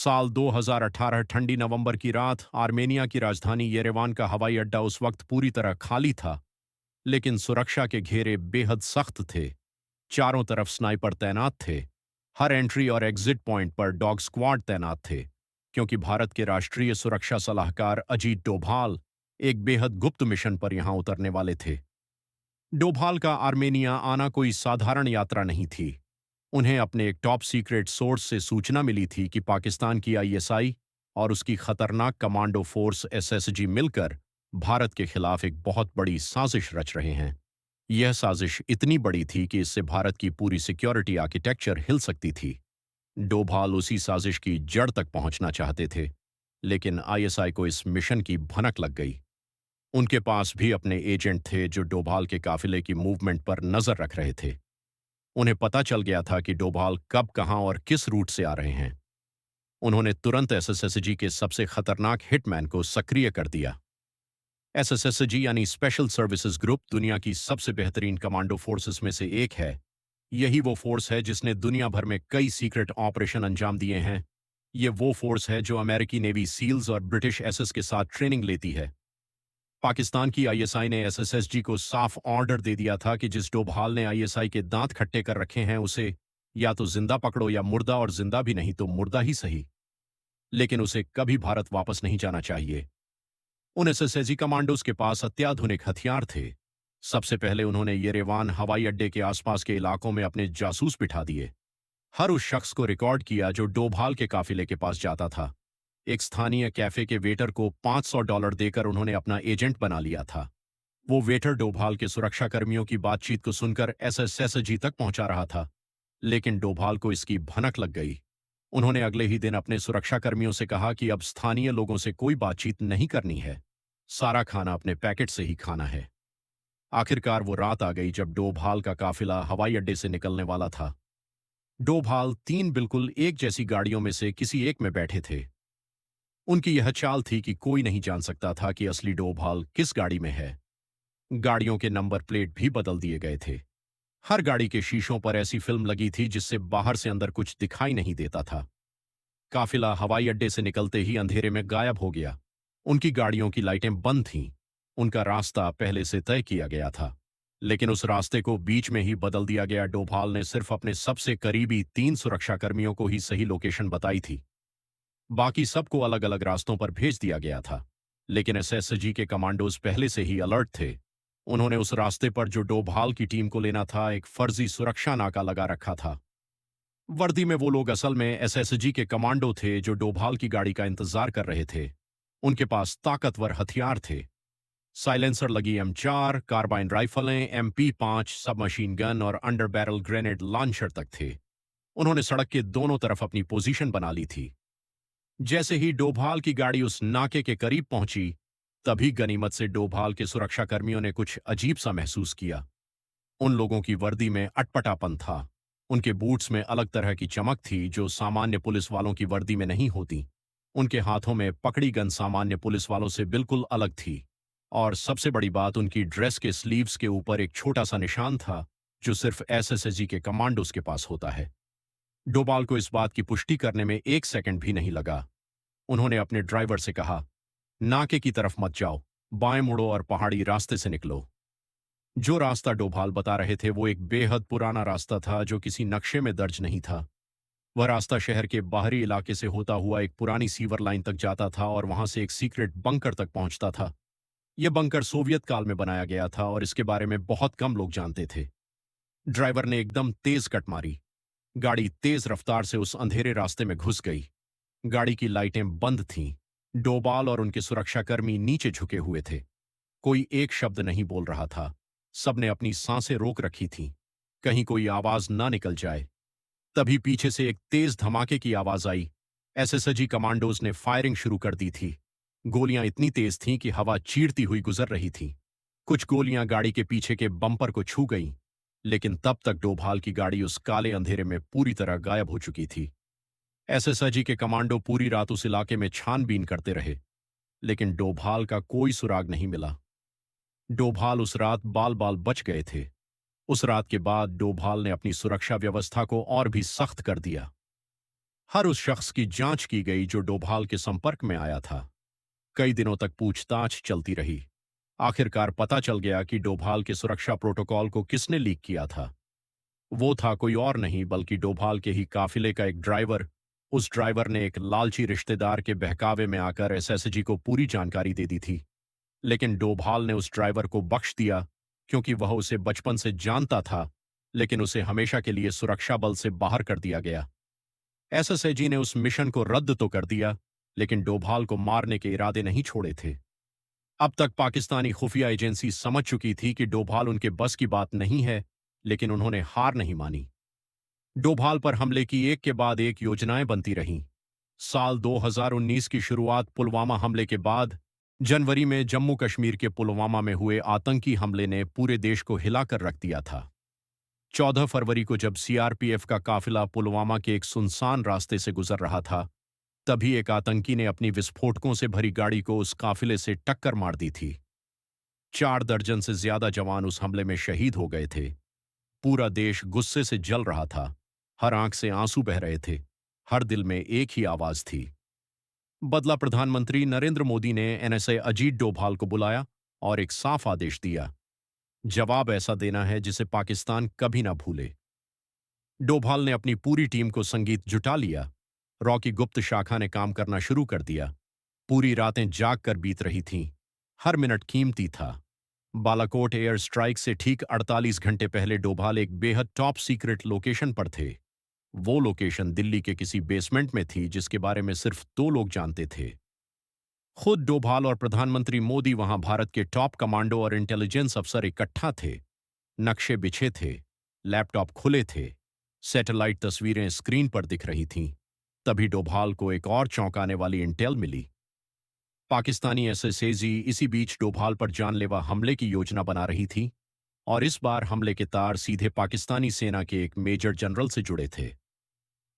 साल 2018 ठंडी नवंबर की रात आर्मेनिया की राजधानी येरेवान का हवाई अड्डा उस वक्त पूरी तरह खाली था, लेकिन सुरक्षा के घेरे बेहद सख्त थे। चारों तरफ स्नाइपर तैनात थे। हर एंट्री और एग्जिट पॉइंट पर डॉग स्क्वाड तैनात थे, क्योंकि भारत के राष्ट्रीय सुरक्षा सलाहकार अजीत डोभाल एक बेहद गुप्त मिशन पर यहां उतरने वाले थे। डोभाल का आर्मेनिया आना कोई साधारण यात्रा नहीं थी। उन्हें अपने एक टॉप सीक्रेट सोर्स से सूचना मिली थी कि पाकिस्तान की आईएसआई और उसकी खतरनाक कमांडो फोर्स एसएसजी मिलकर भारत के खिलाफ एक बहुत बड़ी साजिश रच रहे हैं। यह साजिश इतनी बड़ी थी कि इससे भारत की पूरी सिक्योरिटी आर्किटेक्चर हिल सकती थी। डोभाल उसी साजिश की जड़ तक पहुंचना चाहते थे, लेकिन आईएसआई को इस मिशन की भनक लग गई। उनके पास भी अपने एजेंट थे जो डोभाल के काफिले की मूवमेंट पर नजर रख रहे थे। उन्हें पता चल गया था कि डोभाल कब, कहां और किस रूट से आ रहे हैं। उन्होंने तुरंत एसएसजी के सबसे खतरनाक हिटमैन को सक्रिय कर दिया। एसएसजी यानी स्पेशल सर्विसेज ग्रुप दुनिया की सबसे बेहतरीन कमांडो फोर्सेस में से एक है। यही वो फोर्स है जिसने दुनिया भर में कई सीक्रेट ऑपरेशन अंजाम दिए हैं। ये वो फोर्स है जो अमेरिकी नेवी सील्स और ब्रिटिश एसएस के साथ ट्रेनिंग लेती है। पाकिस्तान की आईएसआई ने एसएसजी को साफ ऑर्डर दे दिया था कि जिस डोभाल ने आईएसआई के दांत खट्टे कर रखे हैं उसे या तो जिंदा पकड़ो या मुर्दा, और जिंदा भी नहीं तो मुर्दा ही सही, लेकिन उसे कभी भारत वापस नहीं जाना चाहिए। उन एसएसजी कमांडोज के पास अत्याधुनिक हथियार थे। सबसे पहले उन्होंने येरेवान हवाई अड्डे के आसपास के इलाकों में अपने जासूस बिठा दिए। हर उस शख्स को रिकॉर्ड किया जो डोभाल के काफिले के पास जाता था। एक स्थानीय कैफे के वेटर को $500 देकर उन्होंने अपना एजेंट बना लिया था। वो वेटर डोभाल के सुरक्षा कर्मियों की बातचीत को सुनकर एसएसजी तक पहुंचा रहा था, लेकिन डोभाल को इसकी भनक लग गई। उन्होंने अगले ही दिन अपने सुरक्षा कर्मियों से कहा कि अब स्थानीय लोगों से कोई बातचीत नहीं करनी है, सारा खाना अपने पैकेट से ही खाना है। आखिरकार वो रात आ गई जब डोभाल का काफिला हवाई अड्डे से निकलने वाला था। डोभाल 3 बिल्कुल एक जैसी गाड़ियों में से किसी एक में बैठे थे। उनकी यह चाल थी कि कोई नहीं जान सकता था कि असली डोभाल किस गाड़ी में है। गाड़ियों के नंबर प्लेट भी बदल दिए गए थे। हर गाड़ी के शीशों पर ऐसी फिल्म लगी थी जिससे बाहर से अंदर कुछ दिखाई नहीं देता था। काफिला हवाई अड्डे से निकलते ही अंधेरे में गायब हो गया। उनकी गाड़ियों की लाइटें बंद थीं। उनका रास्ता पहले से तय किया गया था, लेकिन उस रास्ते को बीच में ही बदल दिया गया। डोभाल ने सिर्फ अपने सबसे करीबी 3 सुरक्षाकर्मियों को ही सही लोकेशन बताई थी। बाकी सबको अलग अलग रास्तों पर भेज दिया गया था, लेकिन एसएसजी के कमांडोज पहले से ही अलर्ट थे। उन्होंने उस रास्ते पर जो डोभाल की टीम को लेना था एक फर्जी सुरक्षा नाका लगा रखा था। वर्दी में वो लोग असल में एसएसजी के कमांडो थे जो डोभाल की गाड़ी का इंतजार कर रहे थे। उनके पास ताकतवर हथियार थे। साइलेंसर लगी M4, कार्बाइन राइफलें, MP5, सबमशीन गन और अंडर बैरल ग्रेनेड लॉन्चर तक थे। उन्होंने सड़क के दोनों तरफ अपनी पोजीशन बना ली थी। जैसे ही डोभाल की गाड़ी उस नाके के करीब पहुंची, तभी गनीमत से डोभाल के सुरक्षाकर्मियों ने कुछ अजीब सा महसूस किया। उन लोगों की वर्दी में अटपटापन था। उनके बूट्स में अलग तरह की चमक थी जो सामान्य पुलिस वालों की वर्दी में नहीं होती। उनके हाथों में पकड़ी गन सामान्य पुलिस वालों से बिल्कुल अलग थी। और सबसे बड़ी बात, उनकी ड्रेस के स्लीव्स के ऊपर एक छोटा सा निशान था जो सिर्फ एसएसजी के कमांडोज के पास होता है। डोभाल को इस बात की पुष्टि करने में 1 सेकंड भी नहीं लगा। उन्होंने अपने ड्राइवर से कहा, नाके की तरफ मत जाओ, बाएं मुड़ो और पहाड़ी रास्ते से निकलो। जो रास्ता डोभाल बता रहे थे वो एक बेहद पुराना रास्ता था जो किसी नक्शे में दर्ज नहीं था। वह रास्ता शहर के बाहरी इलाके से होता हुआ एक पुरानी सीवर लाइन तक जाता था और वहां से एक सीक्रेट बंकर तक पहुंचता था। यह बंकर सोवियत काल में बनाया गया था और इसके बारे में बहुत कम लोग जानते थे। ड्राइवर ने एकदम तेज कट मारी। गाड़ी तेज रफ्तार से उस अंधेरे रास्ते में घुस गई। गाड़ी की लाइटें बंद थीं। डोभाल और उनके सुरक्षाकर्मी नीचे झुके हुए थे। कोई एक शब्द नहीं बोल रहा था। सबने अपनी सांसें रोक रखी थीं, कहीं कोई आवाज ना निकल जाए। तभी पीछे से एक तेज धमाके की आवाज आई। एसएसजी कमांडोज ने फायरिंग शुरू कर दी थी। गोलियां इतनी तेज थीं कि हवा चीरती हुई गुजर रही थी। कुछ गोलियां गाड़ी के पीछे के बम्पर को छू गईं, लेकिन तब तक डोभाल की गाड़ी उस काले अंधेरे में पूरी तरह गायब हो चुकी थी। एसएसजी के कमांडो पूरी रात उस इलाके में छानबीन करते रहे, लेकिन डोभाल का कोई सुराग नहीं मिला। डोभाल उस रात बाल बाल बच गए थे। उस रात के बाद डोभाल ने अपनी सुरक्षा व्यवस्था को और भी सख्त कर दिया। हर उस शख्स की जांच की गई जो डोभाल के संपर्क में आया था। कई दिनों तक पूछताछ चलती रही। आखिरकार पता चल गया कि डोभाल के सुरक्षा प्रोटोकॉल को किसने लीक किया था। वो था कोई और नहीं बल्कि डोभाल के ही काफिले का एक ड्राइवर। उस ड्राइवर ने एक लालची रिश्तेदार के बहकावे में आकर एसएसजी को पूरी जानकारी दे दी थी। लेकिन डोभाल ने उस ड्राइवर को बख्श दिया, क्योंकि वह उसे बचपन से जानता था, लेकिन उसे हमेशा के लिए सुरक्षा बल से बाहर कर दिया गया। एसएसजी ने उस मिशन को रद्द तो कर दिया, लेकिन डोभाल को मारने के इरादे नहीं छोड़े थे। अब तक पाकिस्तानी खुफिया एजेंसी समझ चुकी थी कि डोभाल उनके बस की बात नहीं है, लेकिन उन्होंने हार नहीं मानी। डोभाल पर हमले की एक के बाद एक योजनाएं बनती रहीं। साल 2019 की शुरुआत पुलवामा हमले के बाद। जनवरी में जम्मू कश्मीर के पुलवामा में हुए आतंकी हमले ने पूरे देश को हिलाकर रख दिया था। 14 फरवरी को जब सीआरपीएफ का काफिला पुलवामा के एक सुनसान रास्ते से गुजर रहा था, तभी एक आतंकी ने अपनी विस्फोटकों से भरी गाड़ी को उस काफिले से टक्कर मार दी थी। 4 दर्जन से ज्यादा जवान उस हमले में शहीद हो गए थे। पूरा देश गुस्से से जल रहा था। हर आंख से आंसू बह रहे थे। हर दिल में एक ही आवाज थी। बदला प्रधानमंत्री नरेंद्र मोदी ने एनएसए अजीत डोभाल को बुलाया और एक साफ आदेश दिया। जवाब ऐसा देना है जिसे पाकिस्तान कभी ना भूले। डोभाल ने अपनी पूरी टीम को संगीत जुटा लिया। रॉ की गुप्त शाखा ने काम करना शुरू कर दिया। पूरी रातें जाग कर बीत रही थीं। हर मिनट कीमती था। बालाकोट एयर स्ट्राइक से ठीक 48 घंटे पहले डोभाल एक बेहद टॉप सीक्रेट लोकेशन पर थे। वो लोकेशन दिल्ली के किसी बेसमेंट में थी जिसके बारे में सिर्फ 2 लोग जानते थे। खुद डोभाल और प्रधानमंत्री मोदी वहां भारत के टॉप कमांडो और इंटेलिजेंस अफसर इकट्ठा थे। नक्शे बिछे थे। लैपटॉप खुले थे। सैटेलाइट तस्वीरें स्क्रीन पर दिख रही थीं। तभी डोभाल को एक और चौंकाने वाली इंटेल मिली। पाकिस्तानी एसएसजी इसी बीच डोभाल पर जानलेवा हमले की योजना बना रही थी, और इस बार हमले के तार सीधे पाकिस्तानी सेना के एक मेजर जनरल से जुड़े थे।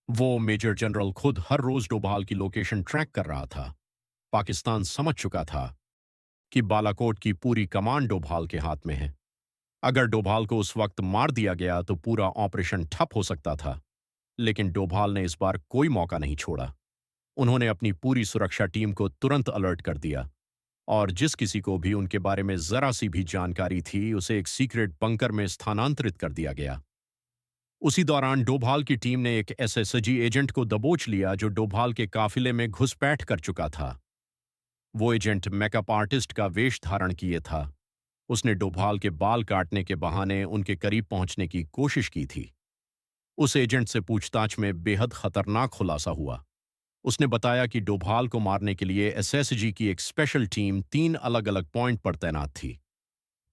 वो मेजर जनरल खुद हर रोज डोभाल की लोकेशन ट्रैक कर रहा था। पाकिस्तान समझ चुका था कि बालाकोट की पूरी कमान डोभाल के हाथ में है। अगर डोभाल को उस वक्त मार दिया गया तो पूरा ऑपरेशन ठप हो सकता था। लेकिन डोभाल ने इस बार कोई मौका नहीं छोड़ा। उन्होंने अपनी पूरी सुरक्षा टीम को तुरंत अलर्ट कर दिया, और जिस किसी को भी उनके बारे में जरा सी भी जानकारी थी उसे एक सीक्रेट बंकर में स्थानांतरित कर दिया गया। उसी दौरान डोभाल की टीम ने एक एसएसजी एजेंट को दबोच लिया जो डोभाल के काफिले में घुसपैठ कर चुका था। वो एजेंट मेकअप आर्टिस्ट का वेश धारण किए था। उसने डोभाल के बाल काटने के बहाने उनके करीब पहुंचने की कोशिश की थी। उस एजेंट से पूछताछ में बेहद खतरनाक खुलासा हुआ। उसने बताया कि डोभाल को मारने के लिए एसएसजी की एक स्पेशल टीम 3 अलग अलग पॉइंट पर तैनात थी।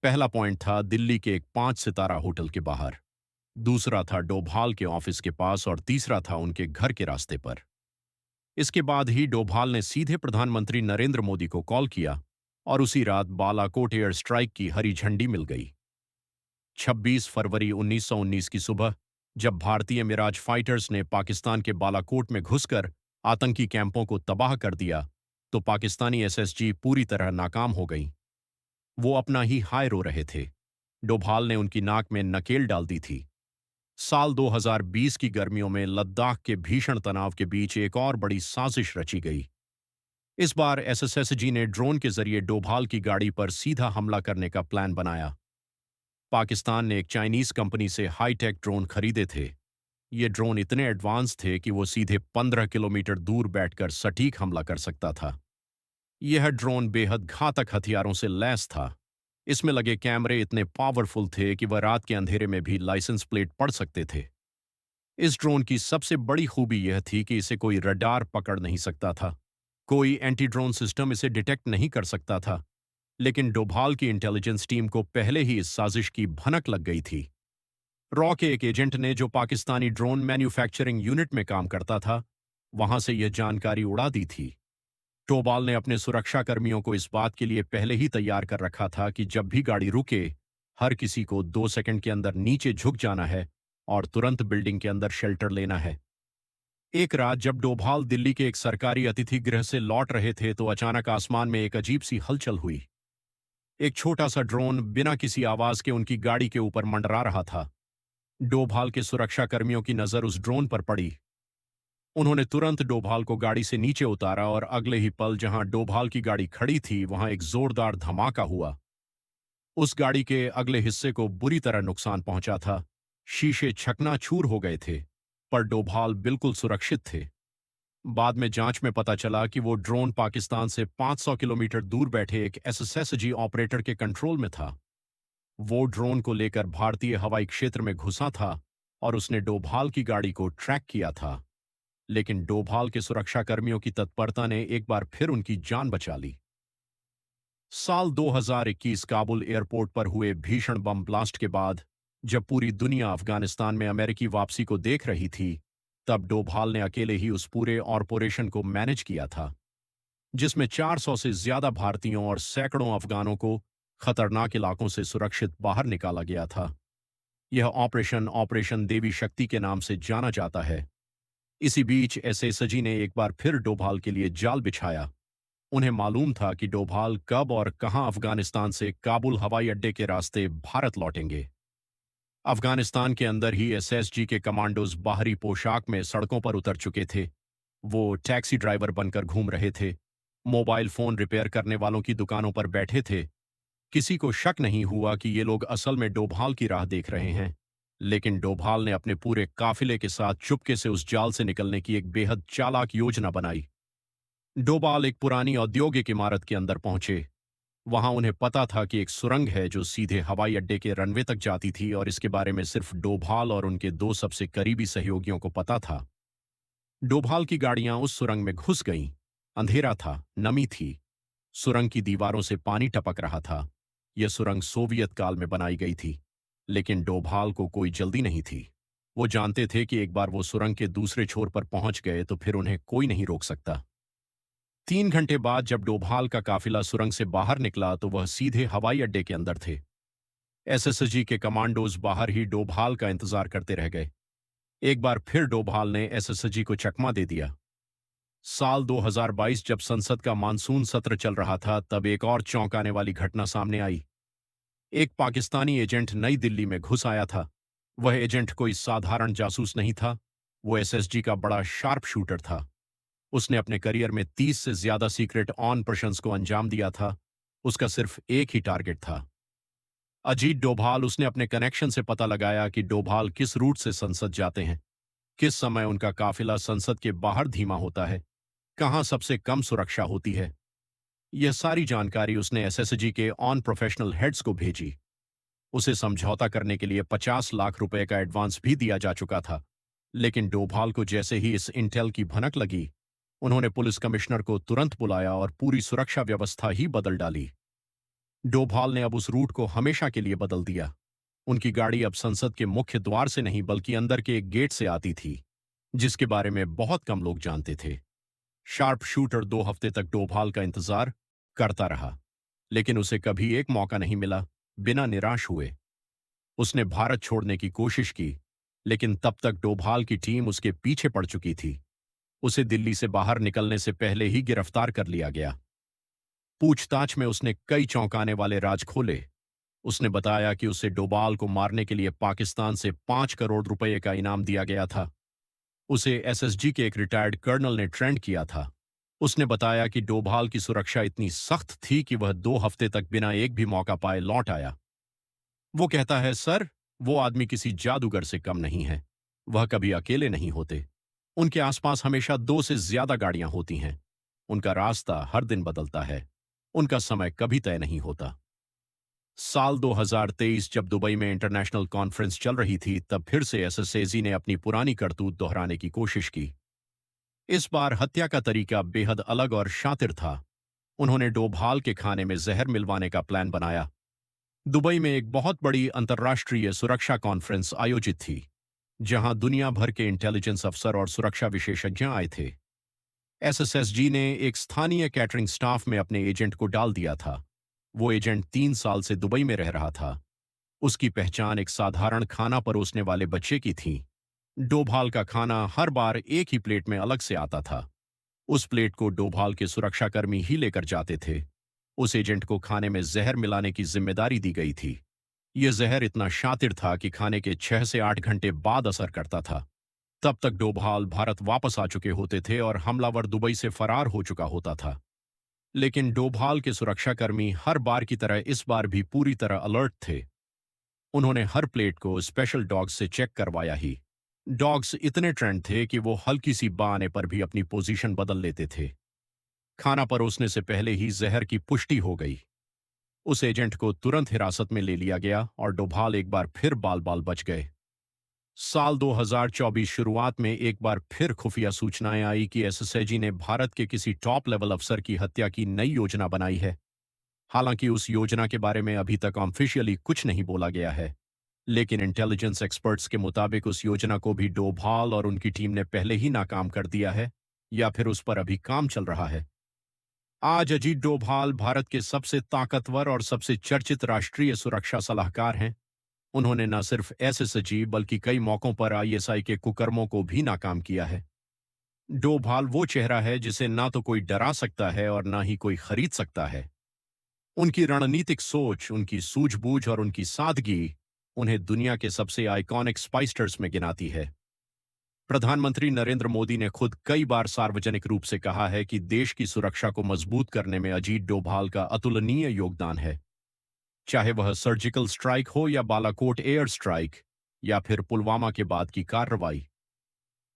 पहला पॉइंट था दिल्ली के एक 5 सितारा होटल के बाहर, दूसरा था डोभाल के ऑफिस के पास, और तीसरा था उनके घर के रास्ते पर। इसके बाद ही डोभाल ने सीधे प्रधानमंत्री नरेंद्र मोदी को कॉल किया, और उसी रात बालाकोट एयर स्ट्राइक की हरी झंडी मिल गई। 26 फरवरी 1919 की सुबह, जब भारतीय मिराज फाइटर्स ने पाकिस्तान के बालाकोट में घुसकर आतंकी कैंपों को तबाह कर दिया, तो पाकिस्तानी एसएसजी पूरी तरह नाकाम हो गई। वो अपना ही हाय रो रहे थे। डोभाल ने उनकी नाक में नकेल डाल दी थी। साल 2020 की गर्मियों में लद्दाख के भीषण तनाव के बीच एक और बड़ी साजिश रची गई। इस बार एसएसजी ने ड्रोन के जरिए डोभाल की गाड़ी पर सीधा हमला करने का प्लान बनाया। पाकिस्तान ने एक चाइनीज कंपनी से हाईटेक ड्रोन खरीदे थे। ये ड्रोन इतने एडवांस थे कि वो सीधे 15 किलोमीटर दूर बैठकर सटीक हमला कर सकता था। यह ड्रोन बेहद घातक हथियारों से लैस था। इसमें लगे कैमरे इतने पावरफुल थे कि वह रात के अंधेरे में भी लाइसेंस प्लेट पढ़ सकते थे। इस ड्रोन की सबसे बड़ी खूबी यह थी कि इसे कोई रडार पकड़ नहीं सकता था। कोई एंटी ड्रोन सिस्टम इसे डिटेक्ट नहीं कर सकता था। लेकिन डोभाल की इंटेलिजेंस टीम को पहले ही इस साजिश की भनक लग गई थी। रॉ के एक एजेंट ने, जो पाकिस्तानी ड्रोन मैन्युफैक्चरिंग यूनिट में काम करता था, वहां से यह जानकारी उड़ा दी थी। डोभाल ने अपने सुरक्षा कर्मियों को इस बात के लिए पहले ही तैयार कर रखा था कि जब भी गाड़ी रुके, हर किसी को 2 सेकंड के अंदर नीचे झुक जाना है और तुरंत बिल्डिंग के अंदर शेल्टर लेना है। एक रात जब डोभाल दिल्ली के एक सरकारी अतिथि गृह से लौट रहे थे तो अचानक आसमान में एक अजीब सी हलचल हुई। एक छोटा सा ड्रोन बिना किसी आवाज के उनकी गाड़ी के ऊपर मंडरा रहा था। डोभाल के सुरक्षा कर्मियों की नजर उस ड्रोन पर पड़ी। उन्होंने तुरंत डोभाल को गाड़ी से नीचे उतारा और अगले ही पल जहां डोभाल की गाड़ी खड़ी थी वहां एक जोरदार धमाका हुआ। उस गाड़ी के अगले हिस्से को बुरी तरह नुकसान पहुंचा था। शीशे चकनाचूर हो गए थे, पर डोभाल बिल्कुल सुरक्षित थे। बाद में जांच में पता चला कि वो ड्रोन पाकिस्तान से 500 किलोमीटर दूर बैठे एक एसएसजी ऑपरेटर के कंट्रोल में था। वो ड्रोन को लेकर भारतीय हवाई क्षेत्र में घुसा था और उसने डोभाल की गाड़ी को ट्रैक किया था। लेकिन डोभाल के सुरक्षाकर्मियों की तत्परता ने एक बार फिर उनकी जान बचा ली। साल 2021 काबुल एयरपोर्ट पर हुए भीषण बम ब्लास्ट के बाद जब पूरी दुनिया अफगानिस्तान में अमेरिकी वापसी को देख रही थी, तब डोभाल ने अकेले ही उस पूरे ऑपरेशन को मैनेज किया था, जिसमें 400 से ज्यादा भारतीयों और सैकड़ों अफगानों को खतरनाक इलाकों से सुरक्षित बाहर निकाला गया था। यह ऑपरेशन ऑपरेशन देवी शक्ति के नाम से जाना जाता है। इसी बीच एसएसजी ने एक बार फिर डोभाल के लिए जाल बिछाया। उन्हें मालूम था कि डोभाल कब और कहां अफगानिस्तान से काबुल हवाई अड्डे के रास्ते भारत लौटेंगे। अफगानिस्तान के अंदर ही एसएसजी के कमांडोज बाहरी पोशाक में सड़कों पर उतर चुके थे। वो टैक्सी ड्राइवर बनकर घूम रहे थे, मोबाइल फोन रिपेयर करने वालों की दुकानों पर बैठे थे। किसी को शक नहीं हुआ कि ये लोग असल में डोभाल की राह देख रहे हैं। लेकिन डोभाल ने अपने पूरे काफिले के साथ चुपके से उस जाल से निकलने की एक बेहद चालाक योजना बनाई। डोभाल एक पुरानी औद्योगिक इमारत के अंदर पहुंचे। वहां उन्हें पता था कि एक सुरंग है जो सीधे हवाई अड्डे के रनवे तक जाती थी और इसके बारे में सिर्फ डोभाल और उनके दो सबसे करीबी सहयोगियों को पता था। डोभाल की गाड़ियां उस सुरंग में घुस गईं। अंधेरा था, नमी थी, सुरंग की दीवारों से पानी टपक रहा था। यह सुरंग सोवियत काल में बनाई गई थी, लेकिन डोभाल को कोई जल्दी नहीं थी। वो जानते थे कि एक बार वो सुरंग के दूसरे छोर पर पहुंच गए तो फिर उन्हें कोई नहीं रोक सकता। 3 घंटे बाद जब डोभाल का काफिला सुरंग से बाहर निकला तो वह सीधे हवाई अड्डे के अंदर थे। एसएसजी के कमांडोज बाहर ही डोभाल का इंतजार करते रह गए। एक बार फिर डोभाल ने एसएसजी को चकमा दे दिया। साल 2022 जब संसद का मानसून सत्र चल रहा था, तब एक और चौंकाने वाली घटना सामने आई। एक पाकिस्तानी एजेंट नई दिल्ली में घुस आया था। वह एजेंट कोई साधारण जासूस नहीं था, वो एसएसजी का बड़ा शार्प शूटर था। उसने अपने करियर में 30 से ज्यादा सीक्रेट ऑपरेशंस को अंजाम दिया था। उसका सिर्फ एक ही टारगेट था, अजीत डोभाल। उसने अपने कनेक्शन से पता लगाया कि डोभाल किस रूट से संसद जाते हैं, किस समय उनका काफिला संसद के बाहर धीमा होता है, कहां सबसे कम सुरक्षा होती है। यह सारी जानकारी उसने एसएसजी के ऑन प्रोफेशनल हेड्स को भेजी। उसे समझौता करने के लिए 50 लाख रुपए का एडवांस भी दिया जा चुका था। लेकिन डोभाल को जैसे ही इस इंटेल की भनक लगी, उन्होंने पुलिस कमिश्नर को तुरंत बुलाया और पूरी सुरक्षा व्यवस्था ही बदल डाली। डोभाल ने अब उस रूट को हमेशा के लिए बदल दिया। उनकी गाड़ी अब संसद के मुख्य द्वार से नहीं बल्कि अंदर के एक गेट से आती थी, जिसके बारे में बहुत कम लोग जानते थे। शार्प शूटर 2 हफ्ते तक डोभाल का इंतजार करता रहा, लेकिन उसे कभी एक मौका नहीं मिला। बिना निराश हुए उसने भारत छोड़ने की कोशिश की, लेकिन तब तक डोभाल की टीम उसके पीछे पड़ चुकी थी। उसे दिल्ली से बाहर निकलने से पहले ही गिरफ्तार कर लिया गया। पूछताछ में उसने कई चौंकाने वाले राज खोले। उसने बताया कि उसे डोभाल को मारने के लिए पाकिस्तान से 5 करोड़ रुपए का इनाम दिया गया था। उसे एसएसजी के एक रिटायर्ड कर्नल ने ट्रेंड किया था। उसने बताया कि डोभाल की सुरक्षा इतनी सख्त थी कि वह 2 हफ्ते तक बिना एक भी मौका पाए लौट आया। वो कहता है, सर, वो आदमी किसी जादूगर से कम नहीं है। वह कभी अकेले नहीं होते। उनके आसपास हमेशा 2 से ज्यादा गाड़ियां होती हैं। उनका रास्ता हर दिन बदलता है। उनका समय कभी तय नहीं होता। साल 2023 जब दुबई में इंटरनेशनल कॉन्फ्रेंस चल रही थी, तब फिर से एसएसजी ने अपनी पुरानी करतूत दोहराने की कोशिश की। इस बार हत्या का तरीका बेहद अलग और शातिर था। उन्होंने डोभाल के खाने में जहर मिलवाने का प्लान बनाया। दुबई में एक बहुत बड़ी अंतर्राष्ट्रीय सुरक्षा कॉन्फ्रेंस आयोजित थी, जहां दुनिया भर के इंटेलिजेंस अफसर और सुरक्षा विशेषज्ञ आए थे। एसएसजी ने एक स्थानीय कैटरिंग स्टाफ में अपने एजेंट को डाल दिया था। वो एजेंट 3 साल से दुबई में रह रहा था। उसकी पहचान एक साधारण खाना परोसने वाले बच्चे की थी। डोभाल का खाना हर बार एक ही प्लेट में अलग से आता था। उस प्लेट को डोभाल के सुरक्षाकर्मी ही लेकर जाते थे। उस एजेंट को खाने में जहर मिलाने की जिम्मेदारी दी गई थी। यह जहर इतना शातिर था कि खाने के 6 से 8 घंटे बाद असर करता था। तब तक डोभाल भारत वापस आ चुके होते थे और हमलावर दुबई से फरार हो चुका होता था। लेकिन डोभाल के सुरक्षाकर्मी हर बार की तरह इस बार भी पूरी तरह अलर्ट थे। उन्होंने हर प्लेट को स्पेशल डॉग्स से चेक करवाया ही। डॉग्स इतने ट्रेंड थे कि वो हल्की सी बाँ आने पर भी अपनी पोजीशन बदल लेते थे। खाना परोसने से पहले ही जहर की पुष्टि हो गई। उस एजेंट को तुरंत हिरासत में ले लिया गया और डोभाल एक बार फिर बाल बाल बच गए। साल 2024 शुरुआत में एक बार फिर खुफिया सूचनाएं आई कि एसएसजी ने भारत के किसी टॉप लेवल अफसर की हत्या की नई योजना बनाई है। हालांकि उस योजना के बारे में अभी तक ऑफिशियली कुछ नहीं बोला गया है, लेकिन इंटेलिजेंस एक्सपर्ट्स के मुताबिक उस योजना को भी डोभाल और उनकी टीम ने पहले ही नाकाम कर दिया है या फिर उस पर अभी काम चल रहा है। आज अजीत डोभाल भारत के सबसे ताकतवर और सबसे चर्चित राष्ट्रीय सुरक्षा सलाहकार हैं। उन्होंने न सिर्फ एसएसजी बल्कि कई मौकों पर आईएसआई के कुकर्मों को भी नाकाम किया है। डोभाल वो चेहरा है जिसे ना तो कोई डरा सकता है और ना ही कोई खरीद सकता है। उनकी रणनीतिक सोच, उनकी सूझबूझ और उनकी सादगी उन्हें दुनिया के सबसे आइकॉनिक स्पाइस्टर्स में गिनाती है। प्रधानमंत्री नरेंद्र मोदी ने खुद कई बार सार्वजनिक रूप से कहा है कि देश की सुरक्षा को मजबूत करने में अजीत डोभाल का अतुलनीय योगदान है। चाहे वह सर्जिकल स्ट्राइक हो या बालाकोट एयर स्ट्राइक या फिर पुलवामा के बाद की कार्रवाई,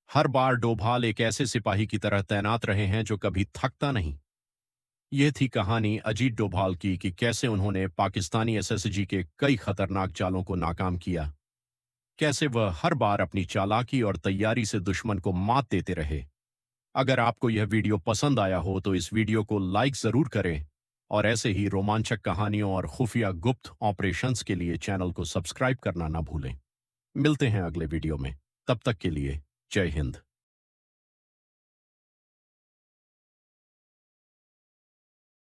हर बार डोभाल एक ऐसे सिपाही की तरह तैनात रहे हैं जो कभी थकता नहीं। यह थी कहानी अजीत डोभाल की कि कैसे उन्होंने पाकिस्तानी एसएसजी के कई खतरनाक चालों को नाकाम किया, कैसे वह हर बार अपनी चालाकी और तैयारी से दुश्मन को मात देते रहे। अगर आपको यह वीडियो पसंद आया हो तो इस वीडियो को लाइक जरूर करें और ऐसे ही रोमांचक कहानियों और खुफिया गुप्त ऑपरेशंस के लिए चैनल को सब्सक्राइब करना ना भूलें। मिलते हैं अगले वीडियो में, तब तक के लिए जय हिंद।